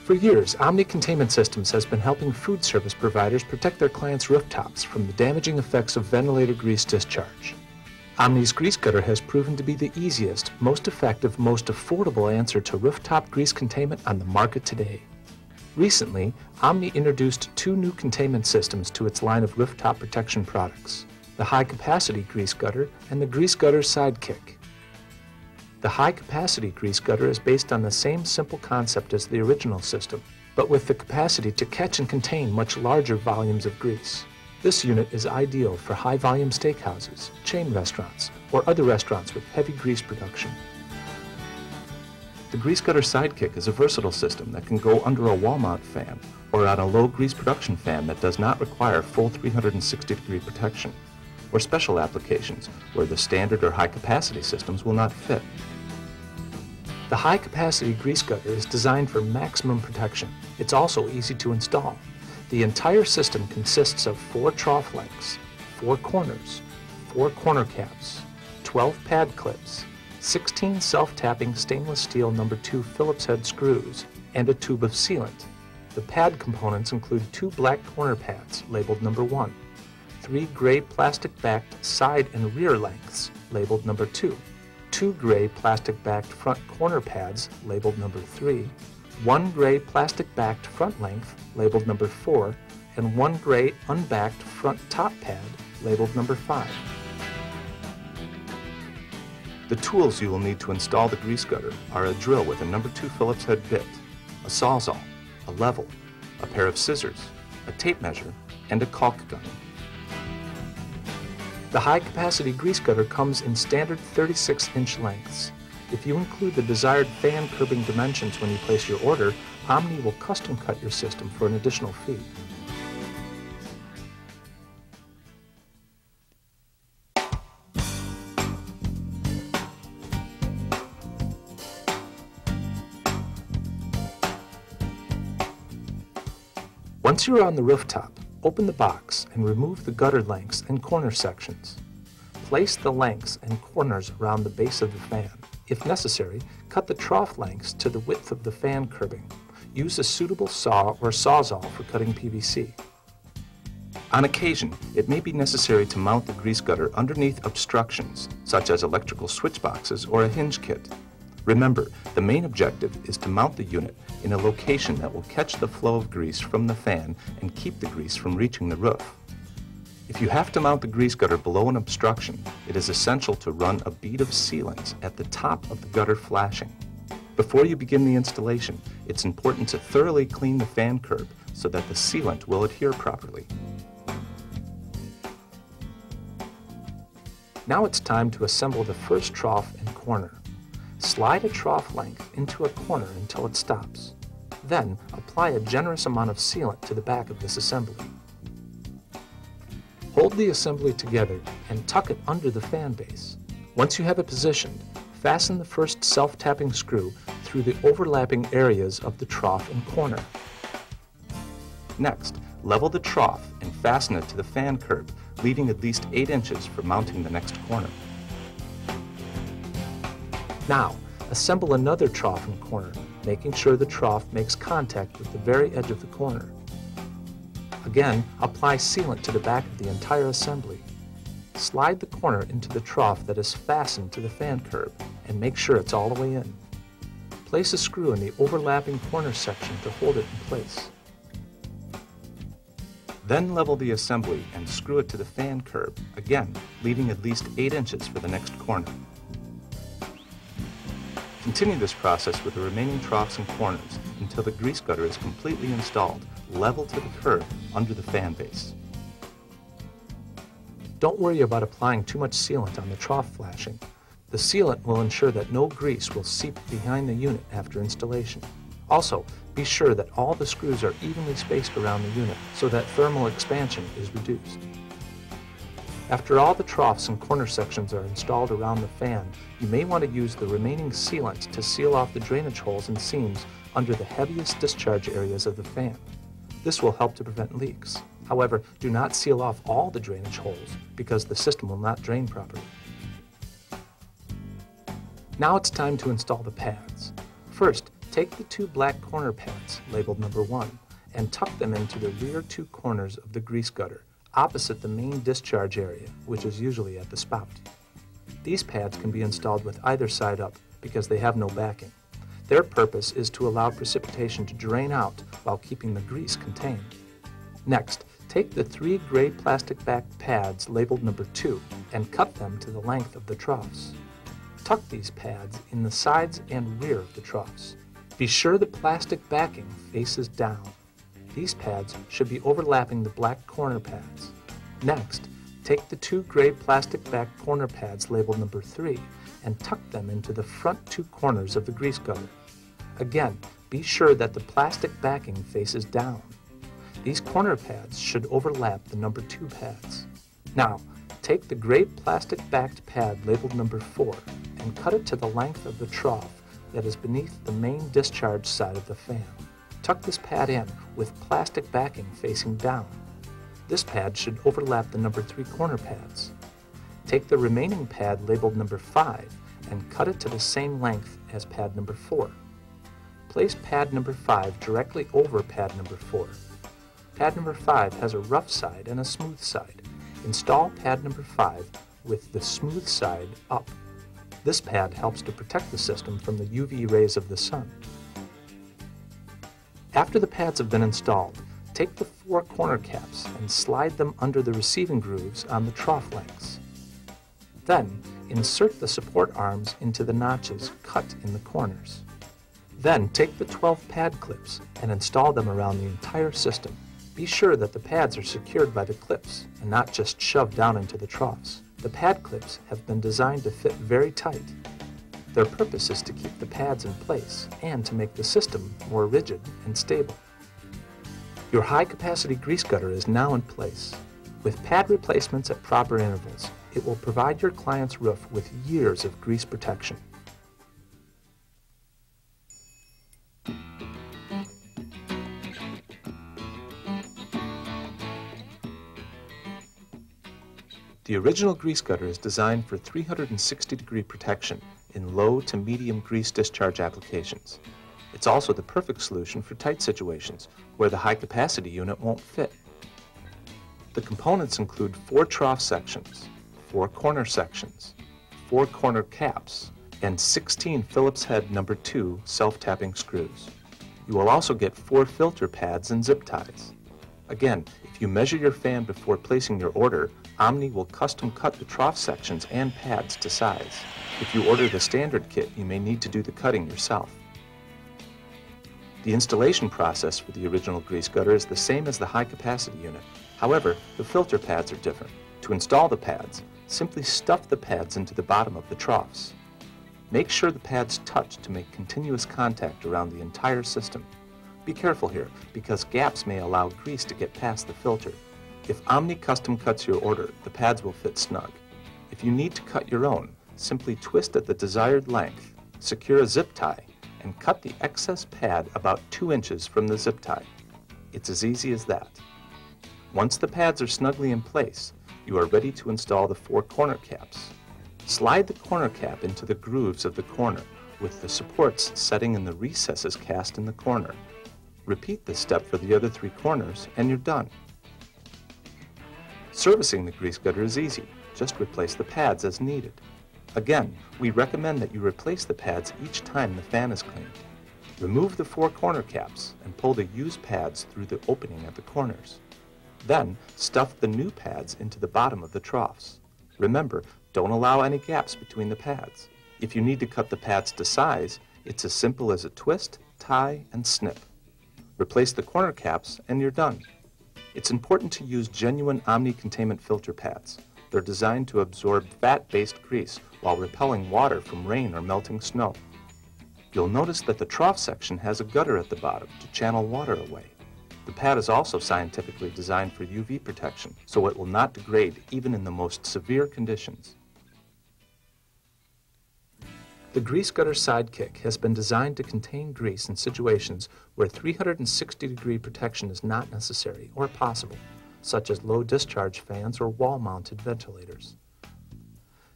For years, Omni Containment Systems has been helping food service providers protect their clients' rooftops from the damaging effects of ventilator grease discharge. Omni's Grease Gutter has proven to be the easiest, most effective, most affordable answer to rooftop grease containment on the market today. Recently, Omni introduced two new containment systems to its line of rooftop protection products, the high-capacity Grease Gutter and the Grease Gutter Sidekick. The high-capacity Grease Gutter is based on the same simple concept as the original system, but with the capacity to catch and contain much larger volumes of grease. This unit is ideal for high-volume steakhouses, chain restaurants, or other restaurants with heavy grease production. The Grease Gutter Sidekick is a versatile system that can go under a wall mount fan or on a low grease production fan that does not require full 360-degree protection, or special applications where the standard or high-capacity systems will not fit. The high-capacity Grease Gutter is designed for maximum protection. It's also easy to install. The entire system consists of 4 trough lengths, 4 corners, 4 corner caps, 12 pad clips, 16 self-tapping stainless steel No. 2 Phillips head screws, and a tube of sealant. The pad components include 2 black corner pads labeled No. 1, 3 gray plastic-backed side and rear lengths labeled No. 2, 2 gray plastic-backed front corner pads labeled No. 3, 1 gray plastic-backed front length labeled No. 4, and 1 gray unbacked front top pad labeled No. 5. The tools you will need to install the Grease Gutter are a drill with a No. 2 Phillips head bit, a Sawzall, a level, a pair of scissors, a tape measure, and a caulk gun. The high-capacity Grease Gutter comes in standard 36-inch lengths. If you include the desired fan curbing dimensions when you place your order, Omni will custom cut your system for an additional fee. Once you are on the rooftop, open the box and remove the gutter lengths and corner sections. Place the lengths and corners around the base of the fan. If necessary, cut the trough lengths to the width of the fan curbing. Use a suitable saw or Sawzall for cutting PVC. On occasion, it may be necessary to mount the Grease Gutter underneath obstructions, such as electrical switch boxes or a hinge kit. Remember, the main objective is to mount the unit in a location that will catch the flow of grease from the fan and keep the grease from reaching the roof. If you have to mount the Grease Gutter below an obstruction, it is essential to run a bead of sealant at the top of the gutter flashing. Before you begin the installation, it's important to thoroughly clean the fan curb so that the sealant will adhere properly. Now it's time to assemble the first trough and corner. Slide a trough length into a corner until it stops. Then apply a generous amount of sealant to the back of this assembly. Hold the assembly together and tuck it under the fan base. Once you have it positioned, fasten the first self-tapping screw through the overlapping areas of the trough and corner. Next, level the trough and fasten it to the fan curb, leaving at least 8 inches for mounting the next corner. Now, assemble another trough and corner, making sure the trough makes contact with the very edge of the corner. Again, apply sealant to the back of the entire assembly. Slide the corner into the trough that is fastened to the fan curb and make sure it's all the way in. Place a screw in the overlapping corner section to hold it in place. Then level the assembly and screw it to the fan curb, again, leaving at least 8 inches for the next corner. Continue this process with the remaining troughs and corners until the Grease Gutter is completely installed, level to the curb under the fan base. Don't worry about applying too much sealant on the trough flashing. The sealant will ensure that no grease will seep behind the unit after installation. Also, be sure that all the screws are evenly spaced around the unit so that thermal expansion is reduced. After all the troughs and corner sections are installed around the fan, you may want to use the remaining sealant to seal off the drainage holes and seams under the heaviest discharge areas of the fan. This will help to prevent leaks. However, do not seal off all the drainage holes because the system will not drain properly. Now it's time to install the pads. First, take the two black corner pads, labeled number 1, and tuck them into the rear two corners of the grease gutter, opposite the main discharge area, which is usually at the spout. These pads can be installed with either side up because they have no backing. Their purpose is to allow precipitation to drain out while keeping the grease contained. Next, take the 3 gray plastic backed pads labeled number 2 and cut them to the length of the troughs. Tuck these pads in the sides and rear of the troughs. Be sure the plastic backing faces down. These pads should be overlapping the black corner pads. Next, take the 2 gray plastic backed corner pads labeled number 3 and tuck them into the front 2 corners of the grease gutter. Again, be sure that the plastic backing faces down. These corner pads should overlap the number 2 pads. Now, take the gray plastic backed pad labeled number 4 and cut it to the length of the trough that is beneath the main discharge side of the fan. Tuck this pad in with plastic backing facing down. This pad should overlap the number 3 corner pads. Take the remaining pad labeled number 5 and cut it to the same length as pad number 4. Place pad number 5 directly over pad number 4. Pad number 5 has a rough side and a smooth side. Install pad number 5 with the smooth side up. This pad helps to protect the system from the UV rays of the sun. After the pads have been installed, take the 4 corner caps and slide them under the receiving grooves on the trough lengths. Then, insert the support arms into the notches cut in the corners. Then, take the 12 pad clips and install them around the entire system. Be sure that the pads are secured by the clips and not just shoved down into the troughs. The pad clips have been designed to fit very tight. Their purpose is to keep the pads in place and to make the system more rigid and stable. Your high-capacity grease gutter is now in place. With pad replacements at proper intervals, it will provide your client's roof with years of grease protection. The original grease gutter is designed for 360-degree protection in low to medium grease discharge applications. It's also the perfect solution for tight situations where the high-capacity unit won't fit. The components include 4 trough sections, 4 corner sections, 4 corner caps, and 16 Phillips head number 2 self-tapping screws. You will also get 4 filter pads and zip ties. Again, if you measure your fan before placing your order, Omni will custom cut the trough sections and pads to size. If you order the standard kit, you may need to do the cutting yourself. The installation process for the original grease gutter is the same as the high-capacity unit. However, the filter pads are different. To install the pads, simply stuff the pads into the bottom of the troughs. Make sure the pads touch to make continuous contact around the entire system. Be careful here, because gaps may allow grease to get past the filter. If Omni custom cuts your order, the pads will fit snug. If you need to cut your own, simply twist at the desired length, secure a zip tie, and cut the excess pad about 2 inches from the zip tie. It's as easy as that. Once the pads are snugly in place, you are ready to install the 4 corner caps. Slide the corner cap into the grooves of the corner with the supports setting in the recesses cast in the corner. Repeat this step for the other 3 corners and you're done. Servicing the grease gutter is easy. Just replace the pads as needed. Again, we recommend that you replace the pads each time the fan is cleaned. Remove the 4 corner caps and pull the used pads through the opening at the corners. Then, stuff the new pads into the bottom of the troughs. Remember, don't allow any gaps between the pads. If you need to cut the pads to size, it's as simple as a twist, tie, and snip. Replace the corner caps and you're done. It's important to use genuine Omni containment filter pads. They're designed to absorb fat-based grease while repelling water from rain or melting snow. You'll notice that the trough section has a gutter at the bottom to channel water away. The pad is also scientifically designed for UV protection, so it will not degrade even in the most severe conditions. The Grease Gutter Sidekick has been designed to contain grease in situations where 360-degree protection is not necessary or possible, such as low discharge fans or wall-mounted ventilators.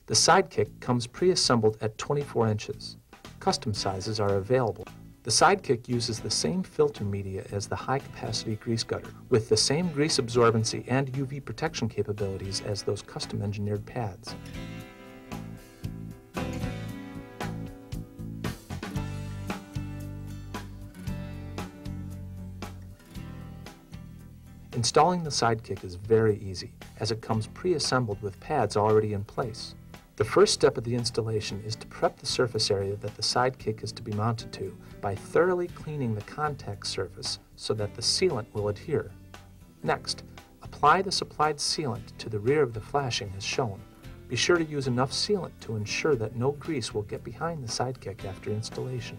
The Sidekick comes pre-assembled at 24 inches. Custom sizes are available. The The Sidekick uses the same filter media as the high-capacity grease gutter, with the same grease absorbency and UV protection capabilities as those custom-engineered pads. Installing the Sidekick is very easy, as it comes pre-assembled with pads already in place. The first step of the installation is to prep the surface area that the Sidekick is to be mounted to by thoroughly cleaning the contact surface so that the sealant will adhere. Next, apply the supplied sealant to the rear of the flashing as shown. Be sure to use enough sealant to ensure that no grease will get behind the Sidekick after installation.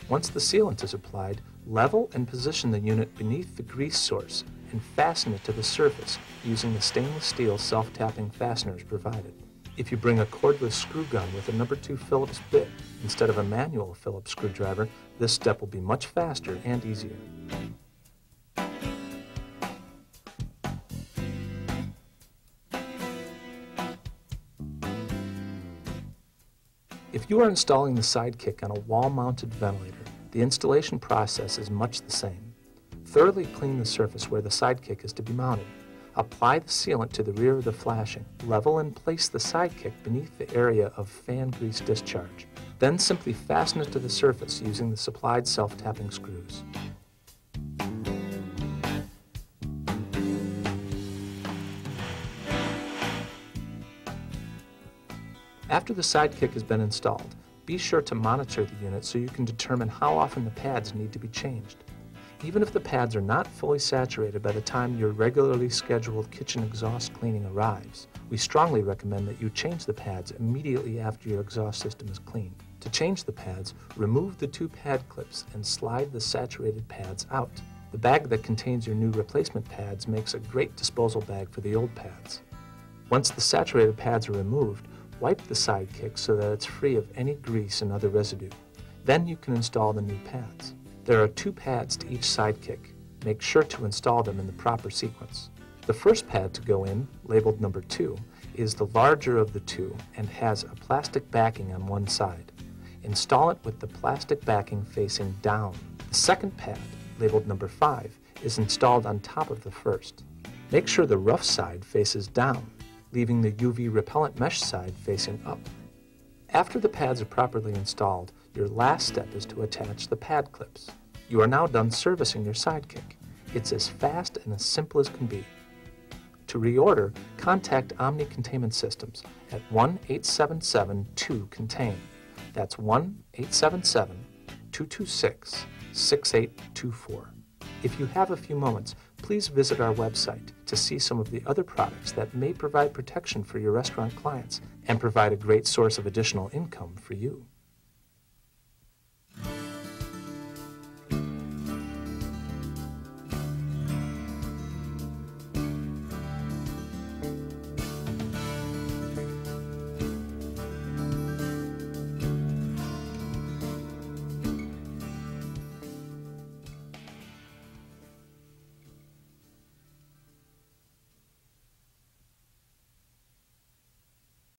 Once the sealant is applied, level and position the unit beneath the grease source and fasten it to the surface using the stainless steel self-tapping fasteners provided. If you bring a cordless screw gun with a No. 2 Phillips bit instead of a manual Phillips screwdriver, this step will be much faster and easier. If you are installing the Sidekick on a wall-mounted ventilator, the installation process is much the same. Thoroughly clean the surface where the Sidekick is to be mounted. Apply the sealant to the rear of the flashing. Level and place the Sidekick beneath the area of fan grease discharge. Then simply fasten it to the surface using the supplied self-tapping screws. After the Sidekick has been installed, be sure to monitor the unit so you can determine how often the pads need to be changed. Even if the pads are not fully saturated by the time your regularly scheduled kitchen exhaust cleaning arrives, we strongly recommend that you change the pads immediately after your exhaust system is cleaned. To change the pads, remove the 2 pad clips and slide the saturated pads out. The bag that contains your new replacement pads makes a great disposal bag for the old pads. Once the saturated pads are removed, wipe the Sidekick so that it's free of any grease and other residue. Then you can install the new pads. There are 2 pads to each Sidekick. Make sure to install them in the proper sequence. The first pad to go in, labeled No. 2, is the larger of the 2 and has a plastic backing on one side. Install it with the plastic backing facing down. The second pad, labeled No. 5, is installed on top of the first. Make sure the rough side faces down, leaving the UV repellent mesh side facing up. After the pads are properly installed, your last step is to attach the pad clips. You are now done servicing your Sidekick. It's as fast and as simple as can be. To reorder, contact Omni Containment Systems at 1-877-2-CONTAIN. That's 1-877-226-6824. If you have a few moments, please visit our website to see some of the other products that may provide protection for your restaurant clients and provide a great source of additional income for you.